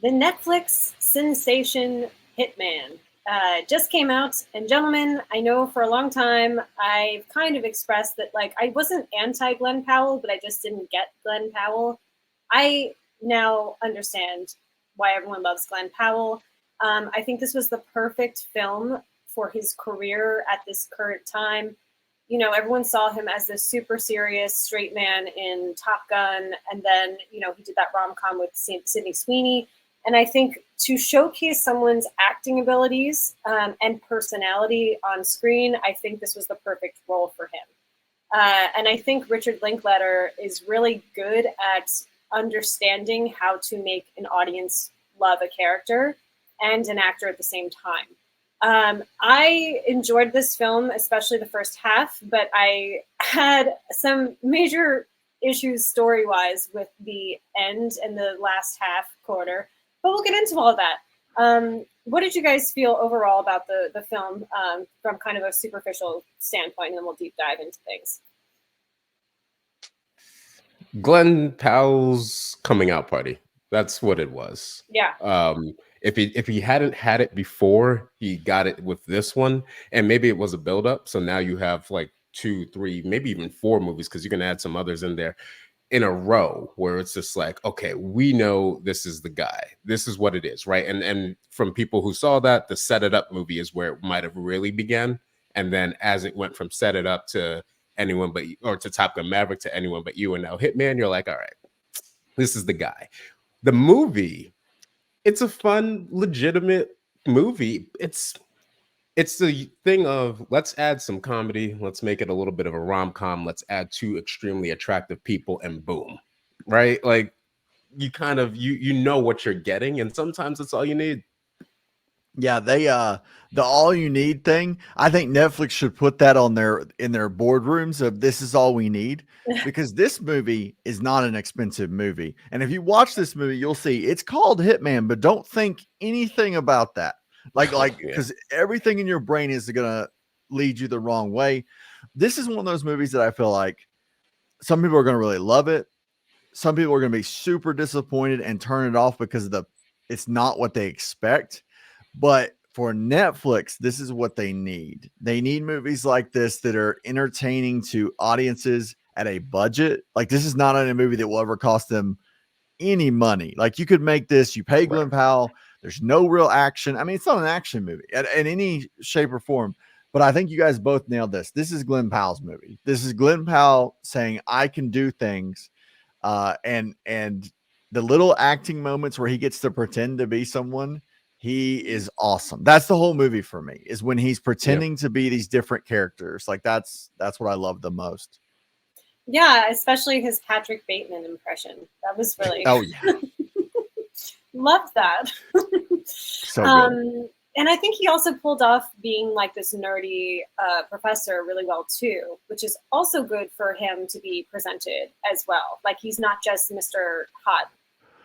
The Netflix sensation Hitman just came out. And gentlemen, I know for a long time I've kind of expressed that like I wasn't anti Glen Powell, but I just didn't get Glen Powell. I now understand why everyone loves Glen Powell. I think this was the perfect film for his career at this current time. You know, everyone saw him as this super serious straight man in Top Gun, and then he did that rom com with Sydney Sweeney. And I think to showcase someone's acting abilities and personality on screen, I think this was the perfect role for him. And I think Richard Linklater is really good at understanding how to make an audience love a character and an actor at the same time. I enjoyed this film, especially the first half, but I had some major issues story-wise with the end and the last half quarter. But we'll get into all of that. What did you guys feel overall about the film from kind of a superficial standpoint, and then we'll deep dive into things? Glen Powell's coming out party. That's what it was. Yeah. If he hadn't had it before, he got it with this one, and maybe it was a buildup. So now you have like 2, 3, maybe even 4 movies, because you can add some others in there in a row where it's just like, okay, we know this is the guy. This is what it is, right? And from people who saw that, the Set It Up movie is where it might have really began. And then as it went from Set It Up to Anyone But You, or to Top Gun Maverick to Anyone But You, and now Hitman, you're like, all right, this is the guy. The movie, it's a fun, legitimate movie. It's the thing of, let's add some comedy, let's make it a little bit of a rom-com, let's add 2 extremely attractive people, and boom, right? Like, you kind of you know what you're getting, and sometimes that's all you need. Yeah, the all you need thing, I think Netflix should put that on in their boardrooms of this is all we need, because this movie is not an expensive movie. And if you watch this movie, you'll see it's called Hitman, but don't think anything about that. Like Yeah. because everything in your brain is gonna lead you the wrong way. This is one of those movies that I feel like some people are gonna really love it. Some people are gonna be super disappointed and turn it off because it's not what they expect. But for Netflix, this is what they need. They need movies like this that are entertaining to audiences at a budget. Like, this is not a movie that will ever cost them any money. Like, you could make this, you pay Glen Powell, there's no real action. I mean, it's not an action movie in any shape or form. But I think you guys both nailed this. This is Glen Powell's movie. This is Glen Powell saying, I can do things. And the little acting moments where he gets to pretend to be someone, he is awesome. That's the whole movie for me, is when he's pretending to be these different characters. Like, that's what I love the most. Yeah, especially his Patrick Bateman impression. That was really yeah. Loved that. So good. And I think he also pulled off being like this nerdy professor really well too, which is also good for him to be presented as well. Like, he's not just Mr. Hot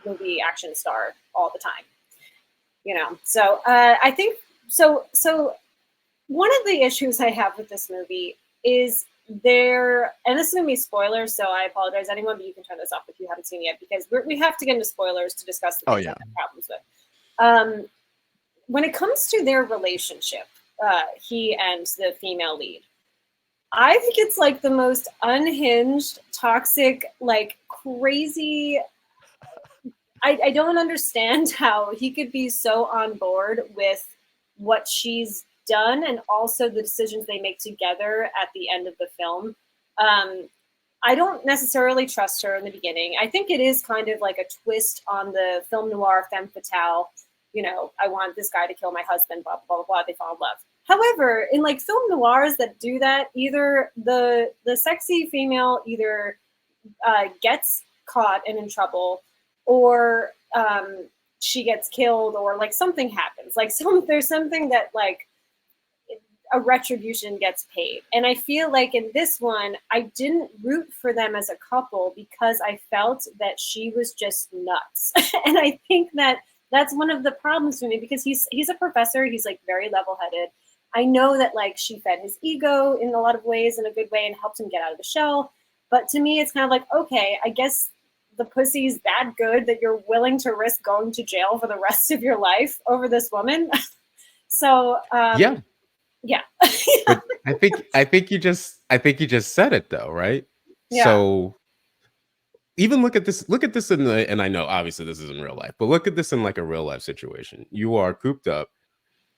movie action star all the time. So I think so one of the issues I have with this movie is and this is going to be spoilers, so I apologize anyone, but you can turn this off if you haven't seen it yet, because we have to get into spoilers to discuss the things I have problems with. When it comes to their relationship, he and the female lead, I think it's like the most unhinged, toxic, like crazy. I don't understand how he could be so on board with what she's done and also the decisions they make together at the end of the film. I don't necessarily trust her in the beginning. I think it is kind of like a twist on the film noir femme fatale. I want this guy to kill my husband, blah, blah, blah, blah. They fall in love. However, in like film noirs that do that, either the sexy female either gets caught and in trouble, or she gets killed, or like something happens. Like there's something that like a retribution gets paid. And I feel like in this one, I didn't root for them as a couple because I felt that she was just nuts. And I think that that's one of the problems for me, because he's a professor. He's like very level-headed. I know that like she fed his ego in a lot of ways, in a good way, and helped him get out of the shell. But to me, it's kind of like, okay, I guess the pussy's that good that you're willing to risk going to jail for the rest of your life over this woman. So Yeah. yeah. But I think you just said it though, right? Yeah. So even look at this in the, and I know obviously this isn't real life, but look at this in like a real life situation. You are cooped up,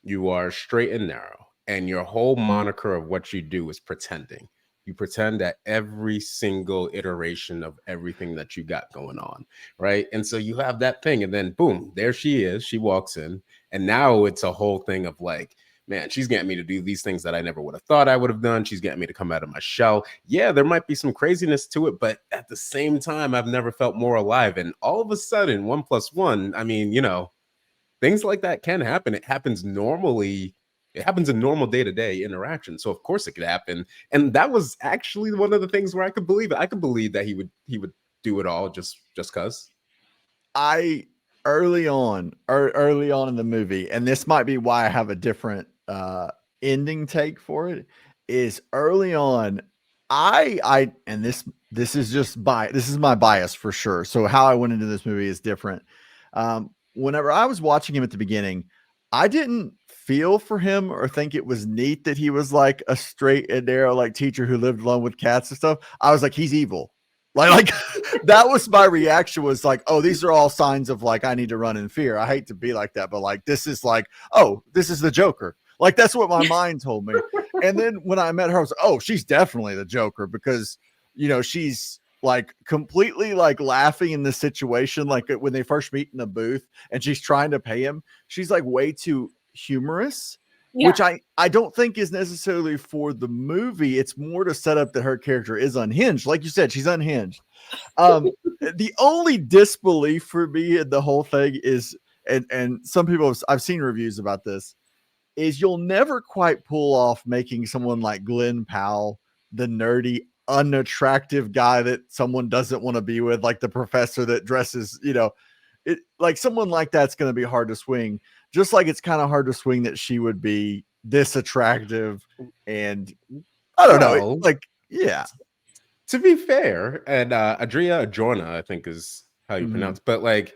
you are straight and narrow, and your whole moniker of what you do is pretending. You pretend at every single iteration of everything that you got going on, right? And so you have that thing, and then boom, there she is. She walks in, and now it's a whole thing of like, man, she's getting me to do these things that I never would have thought I would have done. She's getting me to come out of my shell. Yeah, there might be some craziness to it, but at the same time, I've never felt more alive. And all of a sudden, 1+1, I mean, you know, things like that can happen. It happens normally. It happens in normal day-to-day interaction. So of course it could happen. And that was actually one of the things where I could believe it. I could believe that he would do it all just because. Early on in the movie, and this might be why I have a different ending take for it, is early on, and this is just this is my bias for sure. So how I went into this movie is different. Whenever I was watching him at the beginning, I didn't feel for him or think it was neat that he was like a straight and narrow like teacher who lived alone with cats and stuff. I was like, he's evil. Like that was my reaction, was like, oh, these are all signs of like, I need to run in fear. I hate to be like that, but like, this is like, oh, this is the Joker. Like, that's what my mind told me. And then when I met her, I was like, oh, she's definitely the Joker, because, you know, she's like completely like laughing in this situation. Like when they first meet in the booth and she's trying to pay him, she's like way too humorous. Yeah. Which I don't think is necessarily for the movie. It's more to set up that her character is unhinged. Like you said, she's unhinged. The only disbelief for me in the whole thing is, and some people I've seen reviews about this, is you'll never quite pull off making someone like Glen Powell the nerdy, unattractive guy that someone doesn't want to be with, like the professor that dresses, you know, it like someone like that's going to be hard to swing. Just like it's kind of hard to swing that she would be this attractive, and I don't know, like, yeah. To be fair, and Adria Adjorna, I think is how you pronounce, but like,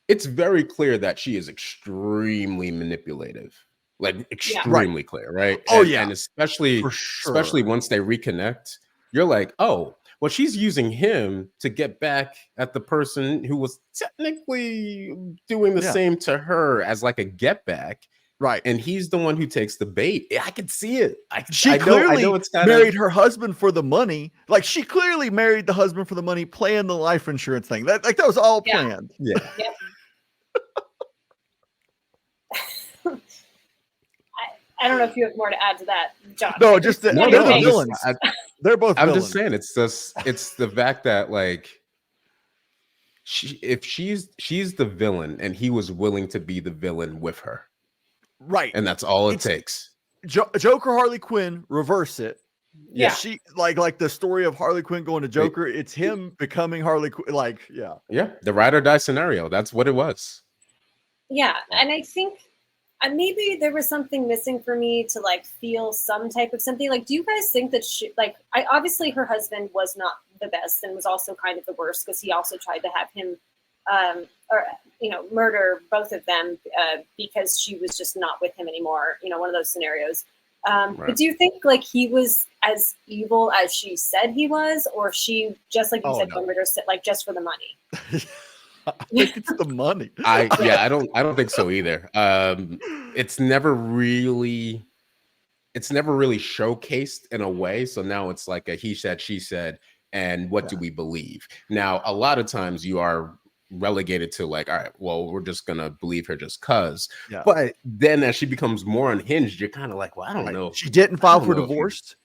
it's very clear that she is extremely manipulative, like extremely clear, right? Oh, and, yeah, and especially sure. especially once they reconnect, you're like, oh, well, she's using him to get back at the person who was technically doing the same to her as like a get back. Right. And he's the one who takes the bait. I can see it. She clearly married her husband for the money. Like, she clearly married the husband for the money, playing the life insurance thing. That was all planned. Yeah. I don't know if you have more to add to that, John. No, just they're the villains. They're both villains. I'm just saying, it's the fact that like, if she's the villain and he was willing to be the villain with her. Right. And that's all it takes. Joker, Harley Quinn, reverse it. Yeah. She like the story of Harley Quinn going to Joker. It's him becoming Harley Quinn. Like, yeah. The ride or die scenario. That's what it was. Yeah. And I think maybe there was something missing for me to like feel some type of something. Like, do you guys think that she, like, obviously her husband was not the best and was also kind of the worst, because he also tried to have him or, you know, murder both of them because she was just not with him anymore. You know, one of those scenarios. But do you think like he was as evil as she said he was, or she just, like you said, murder, like just for the money? I think it's the money. I don't think so either. It's never really showcased in a way. So now it's like a he said, she said, and what do we believe? Now, a lot of times you are relegated to like, all right, well, we're just gonna believe her just cause. But then as she becomes more unhinged, you're kind of like, well, I don't know. She didn't file for divorce.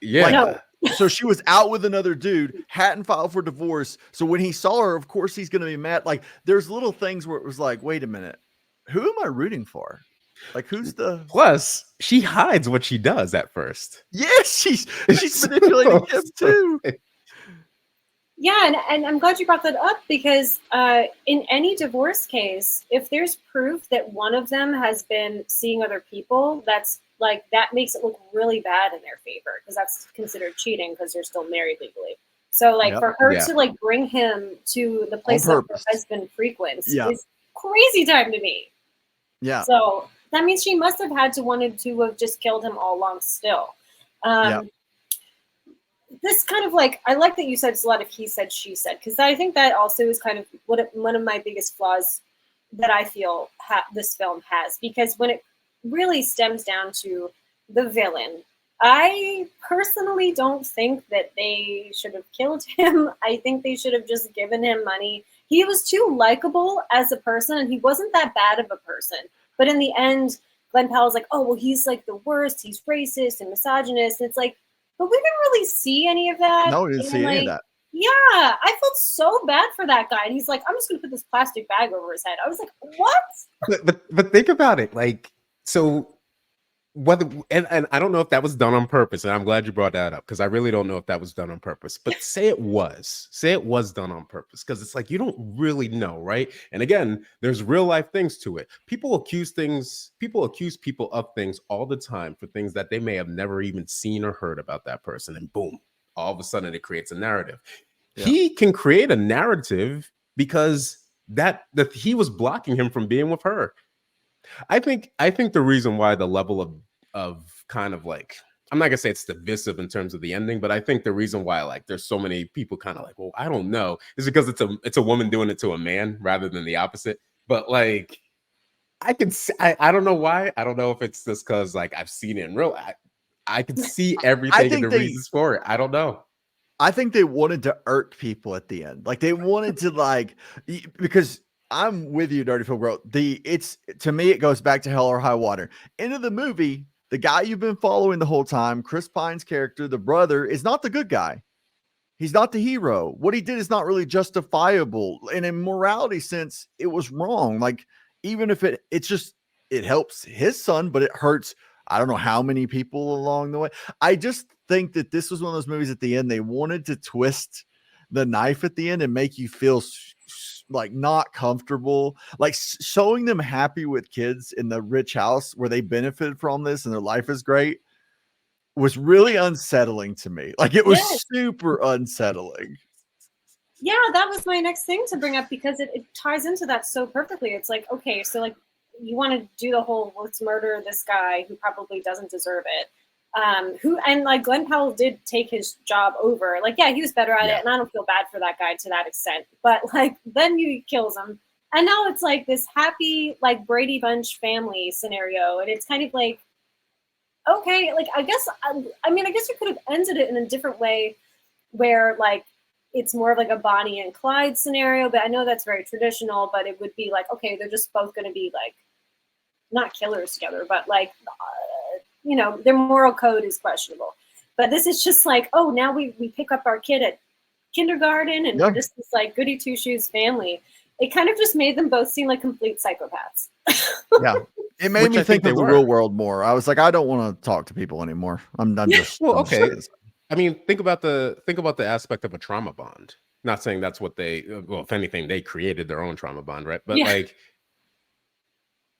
Yeah. So she was out with another dude, hadn't filed for divorce. So when he saw her, of course he's gonna be mad. Like, there's little things where it was like, wait a minute, who am I rooting for? Like, who's the... Plus, she hides what she does at first. Yes, she's manipulating him too. Yeah, and I'm glad you brought that up, because in any divorce case, if there's proof that one of them has been seeing other people, that's like, that makes it look really bad in their favor, because that's considered cheating because they're still married legally. So like Yep. for her Yeah. to like bring him to the place that her purpose. husband frequents Yeah. is crazy time to me. Yeah. So that means she must have had to wanted to have just killed him all along still. Yep. This kind of like, I like that you said it's a lot of he said, she said, because I think that also is kind of one of my biggest flaws that I feel this film has, because when it really stems down to the villain, I personally don't think that they should have killed him. I think they should have just given him money. He was too likable as a person, and he wasn't that bad of a person. But in the end, Glen Powell's like, oh, well, he's like the worst. He's racist and misogynist. And it's like, but we didn't really see any of that. No, we didn't see any of that. Yeah, I felt so bad for that guy. And he's like, I'm just going to put this plastic bag over his head. I was like, what? But think about it. Like, so whether and I don't know if that was done on purpose, and I'm glad you brought that up, because I really don't know if that was done on purpose. But say it was done on purpose, because it's like you don't really know, right? And again, there's real life things to it. People accuse people of things all the time for things that they may have never even seen or heard about that person, and boom, all of a sudden it creates a narrative. Yeah. He can create a narrative because that he was blocking him from being with her. I think the reason why the level of kind of like, I'm not gonna say it's divisive in terms of the ending, but I think the reason why like there's so many people kind of like, well, I don't know, is because it's a woman doing it to a man rather than the opposite. But like, I don't know why. I don't know if it's just because like I've seen it in real. I can see everything and the reasons for it. I don't know. I think they wanted to irk people at the end. Like they wanted to like, because I'm with you, Dirty Phil Bro. It's to me, it goes back to Hell or High Water. End of the movie, the guy you've been following the whole time, Chris Pine's character, the brother, is not the good guy. He's not the hero. What he did is not really justifiable. And in morality sense, it was wrong. Like, even if it helps his son, but it hurts, I don't know how many people along the way. I just think that this was one of those movies at the end, they wanted to twist the knife at the end and make you feel like not comfortable, like showing them happy with kids in the rich house where they benefited from this and their life is great was really unsettling to me. Like it was super unsettling. Yeah, that was my next thing to bring up, because it ties into that so perfectly. It's like, okay, so like you want to do the whole let's murder this guy who probably doesn't deserve it. And like Glen Powell did take his job over. Like, yeah, he was better at it, and I don't feel bad for that guy to that extent. But like then you kills him. And now it's like this happy, like Brady Bunch family scenario. And it's kind of like, okay, like I guess you could have ended it in a different way where like it's more of like a Bonnie and Clyde scenario, but I know that's very traditional, but it would be like, okay, they're just both going to be like not killers together, but like, their moral code is questionable. But this is just like, oh, now we pick up our kid at kindergarten and we're just this like goody two shoes family. It kind of just made them both seem like complete psychopaths. Yeah. It made me think of the real world more. I was like, I don't want to talk to people anymore. I'm just well, okay. I mean, think about the aspect of a trauma bond. Not saying that's what if anything, they created their own trauma bond, right? But like,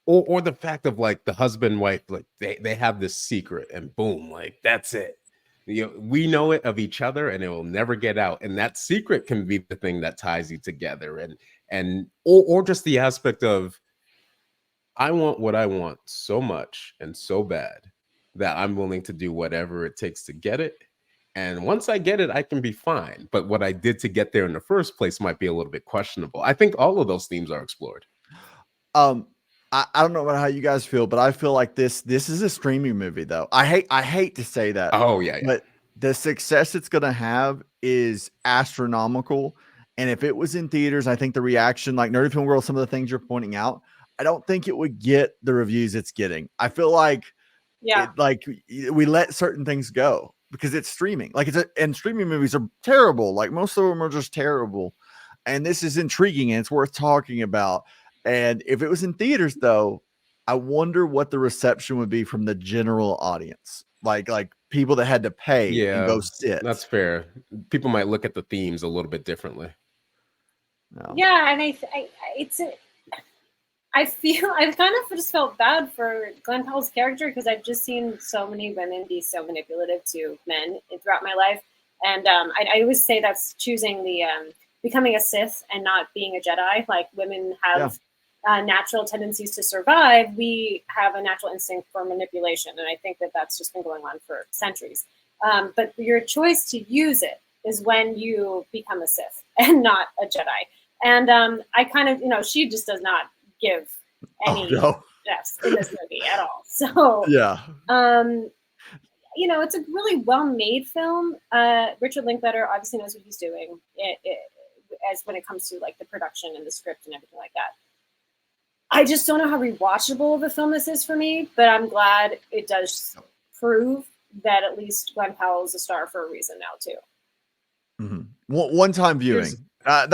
or the fact of like the husband and wife, like they have this secret and boom, like that's it. We know it of each other and it will never get out. And that secret can be the thing that ties you together. Or just the aspect of, I want what I want so much and so bad that I'm willing to do whatever it takes to get it. And once I get it, I can be fine. But what I did to get there in the first place might be a little bit questionable. I think all of those themes are explored. I don't know about how you guys feel, but I feel like this is a streaming movie, though. I hate to say that. Oh, yeah. But the success it's going to have is astronomical. And if it was in theaters, I think the reaction, like Nerdy Film World, some of the things you're pointing out, I don't think it would get the reviews it's getting. I feel like, we let certain things go because it's streaming. And streaming movies are terrible. Like most of them are just terrible. And this is intriguing and it's worth talking about. And if it was in theaters, though, I wonder what the reception would be from the general audience, like people that had to pay and go sit. That's fair. People might look at the themes a little bit differently. No. Yeah, and I've kind of just felt bad for Glen Powell's character because I've just seen so many women be so manipulative to men throughout my life. And I always say that's choosing the becoming a Sith and not being a Jedi. Like women have natural tendencies to survive. We have a natural instinct for manipulation, and I think that that's just been going on for centuries. But your choice to use it is when you become a Sith and not a Jedi. And I kind of, she just does not give any Fs in this movie at all. So it's a really well-made film. Richard Linklater obviously knows what he's doing as when it comes to like the production and the script and everything like that. I just don't know how rewatchable of a film this is for me, but I'm glad it does prove that at least Glen Powell is a star for a reason now too. Mm-hmm. One-time viewing. I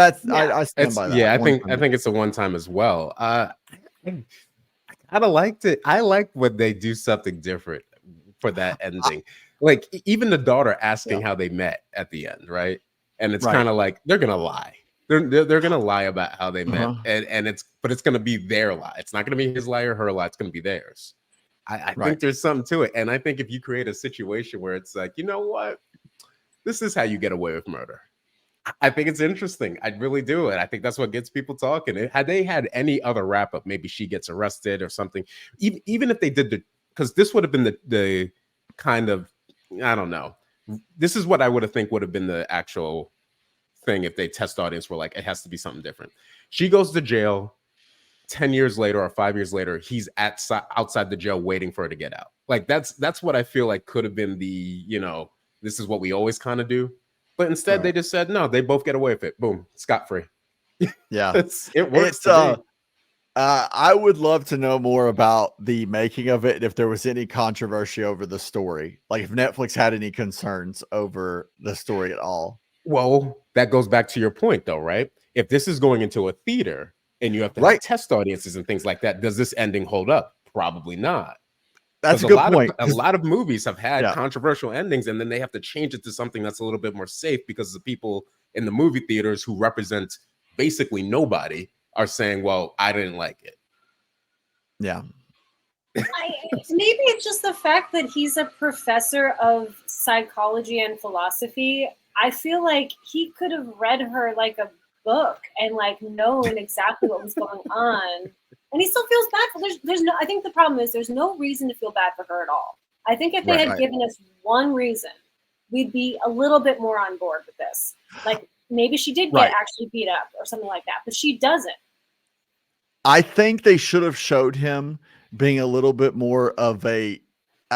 stand by that. Yeah, I think it's a one-time as well. I kind of liked it. I like when they do something different for that ending. Like even the daughter asking how they met at the end, right? And it's kind of like they're gonna lie. They're gonna lie about how they met, and it's gonna be their lie. It's not gonna be his lie or her lie. It's gonna be theirs. I think there's something to it, and I think if you create a situation where it's like, you know what, this is how you get away with murder. I think it's interesting. I really do. And I think that's what gets people talking. Had they had any other wrap up, maybe she gets arrested or something. Even if they did because this would have been the kind of, I don't know. This is what I would have been the actual thing if they test audience were like, it has to be something different. She goes to jail 10 years later or 5 years later, he's outside the jail waiting for her to get out. Like that's what I feel like could have been the, this is what we always kind of do. But instead they just said, no, they both get away with it. Boom, scot-free. Yeah. It works. I would love to know more about the making of it, if there was any controversy over the story. Like if Netflix had any concerns over the story at all. Well, that goes back to your point though, right? If this is going into a theater and you have to have test audiences and things like that, does this ending hold up? Probably not. That's a good point. A lot of movies have had controversial endings, and then they have to change it to something that's a little bit more safe because the people in the movie theaters who represent basically nobody are saying, well, I didn't like it. Yeah. Maybe it's just the fact that he's a professor of psychology and philosophy. I feel like he could have read her like a book and like known exactly what was going on. And he still feels bad for there's no, I think the problem is there's no reason to feel bad for her at all. I think if they had given us one reason, we'd be a little bit more on board with this. Like maybe she did get actually beat up or something like that, but she doesn't. I think they should have showed him being a little bit more of a,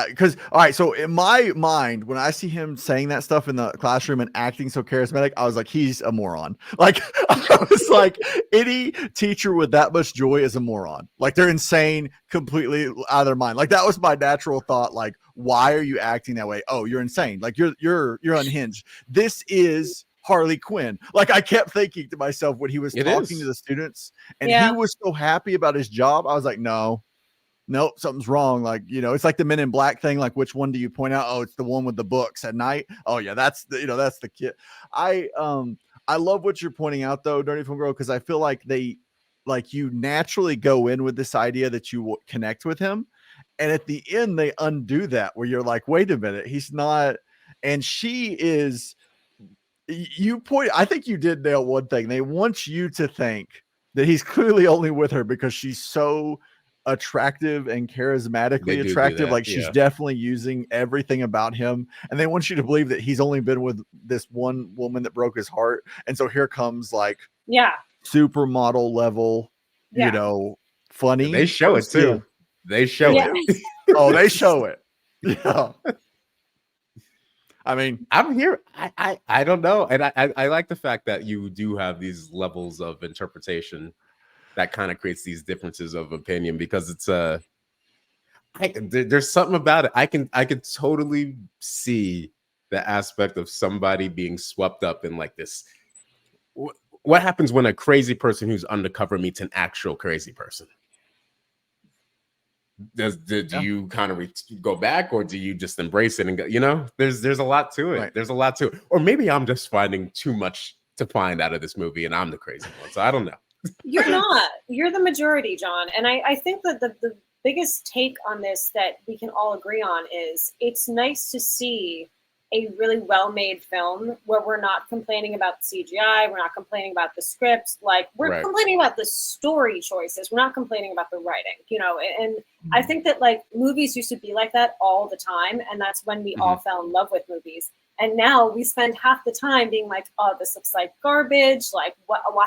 because all right, so in my mind, when I see him saying that stuff in the classroom and acting so charismatic, I was like, he's a moron. Like I was like, any teacher with that much joy is a moron. Like they're insane, completely out of their mind. Like that was my natural thought. Like, why are you acting that way? Oh, you're insane. Like you're unhinged. This is Harley Quinn. Like I kept thinking to myself when he was talking to the students and he was so happy about his job. I was like, nope, something's wrong. Like, it's like the Men in Black thing. Like, which one do you point out? Oh, it's the one with the books at night. Oh yeah, that's the kid. I love what you're pointing out though, Dirty Film Girl, because I feel like you naturally go in with this idea that you connect with him, and at the end they undo that where you're like, wait a minute, he's not, and she is. I think you did nail one thing. They want you to think that he's clearly only with her because she's so attractive and charismatically attractive. Like she's definitely using everything about him, and they want you to believe that he's only been with this one woman that broke his heart. And so here comes like supermodel level, funny. They show it too. They show it. Oh, they show it. Yeah. I mean, I'm here. I don't know. And I like the fact that you do have these levels of interpretation that kind of creates these differences of opinion, because it's there's something about it. I can totally see the aspect of somebody being swept up in like this. What happens when a crazy person who's undercover meets an actual crazy person? Do you kind of go back, or do you just embrace it and go, there's a lot to it. There's a lot to it. Or maybe I'm just finding too much to find out of this movie and I'm the crazy one. So I don't know. You're not. You're the majority, John. And I think that the biggest take on this that we can all agree on is it's nice to see a really well-made film where we're not complaining about the CGI, we're not complaining about the script, like we're complaining about the story choices. We're not complaining about the writing, you know. And I think that like movies used to be like that all the time, and that's when we all fell in love with movies. And now we spend half the time being like, oh, this looks like garbage. Like,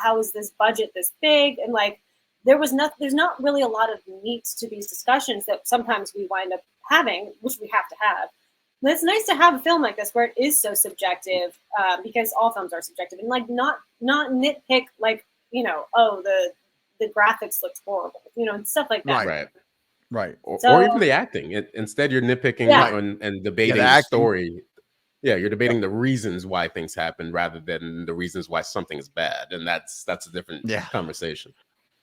how is this budget this big? And like, there's not really a lot of meat to these discussions that sometimes we wind up having, which we have to have. But it's nice to have a film like this where it is so subjective, because all films are subjective, and like not nitpick, like, you know, oh, the graphics looked horrible, you know, and stuff like that. Right. Or even the acting. Instead, you're nitpicking and debating the story. Yeah, you're debating the reasons why things happen rather than the reasons why something is bad, and that's a different conversation.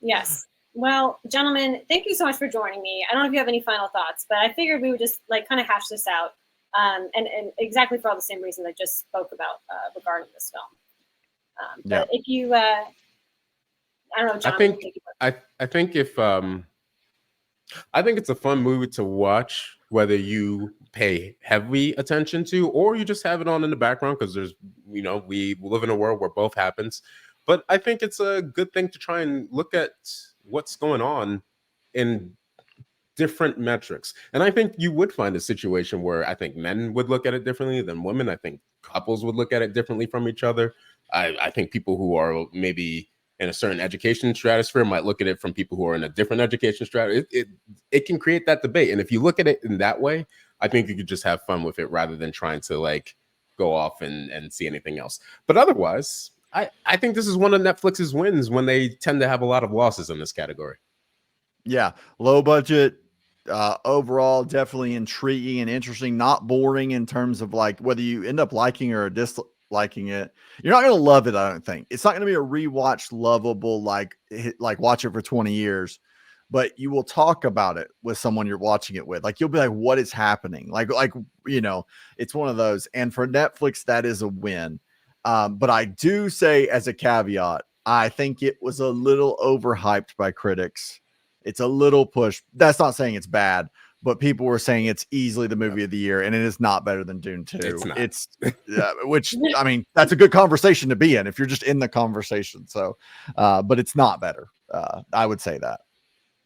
Yes. Well, gentlemen, thank you so much for joining me. I don't know if you have any final thoughts, but I figured we would just like kind of hash this out, and exactly for all the same reasons I just spoke about regarding this film. But if you, I don't know, John. I think if I think it's a fun movie to watch, whether you pay heavy attention to or you just have it on in the background, because there's, you know, we live in a world where both happens. But I think it's a good thing to try and look at what's going on in different metrics. And I think you would find a situation where I think men would look at it differently than women. I think couples would look at it differently from each other. I think people who are maybe in a certain education stratosphere might look at it from people who are in a different education stratosphere. It can create that debate. And if you look at it in that way, I think you could just have fun with it rather than trying to like go off and see anything else. But otherwise, I think this is one of Netflix's wins when they tend to have a lot of losses in this category. Yeah. Low budget, overall, definitely intriguing and interesting, not boring in terms of like whether you end up liking or disliking it. You're not going to love it, I don't think. It's not going to be a rewatch lovable, like watch it for 20 years, but you will talk about it with someone you're watching it with. Like you'll be like, what is happening? Like, you know, it's one of those. And for Netflix, that is a win. But I do say as a caveat, I think it was a little overhyped by critics. It's a little pushed. That's not saying it's bad, but people were saying it's easily the movie of the year, and it is not better than Dune 2. It's not. It's which, I mean, that's a good conversation to be in if you're just in the conversation. So, but it's not better. I would say that.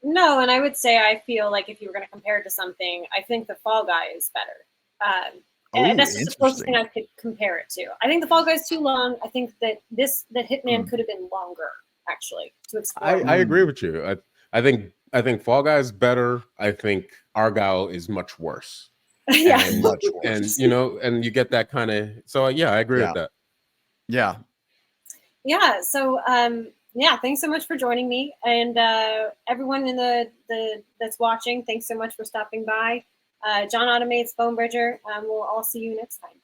No, and I would say I feel like if you were going to compare it to something, I think The Fall Guy is better. And that's just the closest thing I could compare it to. I think The Fall Guy is too long. I think that Hitman could have been longer, actually, to explore. I agree with you. I think Fall Guy is better. I think Argyle is much worse. Yeah, and, much worse. And you know, and you get that kind of. So yeah, I agree with that. Yeah. Yeah. So yeah, thanks so much for joining me, and everyone in the that's watching. Thanks so much for stopping by. John Automates, Bone Bridger. We'll all see you next time.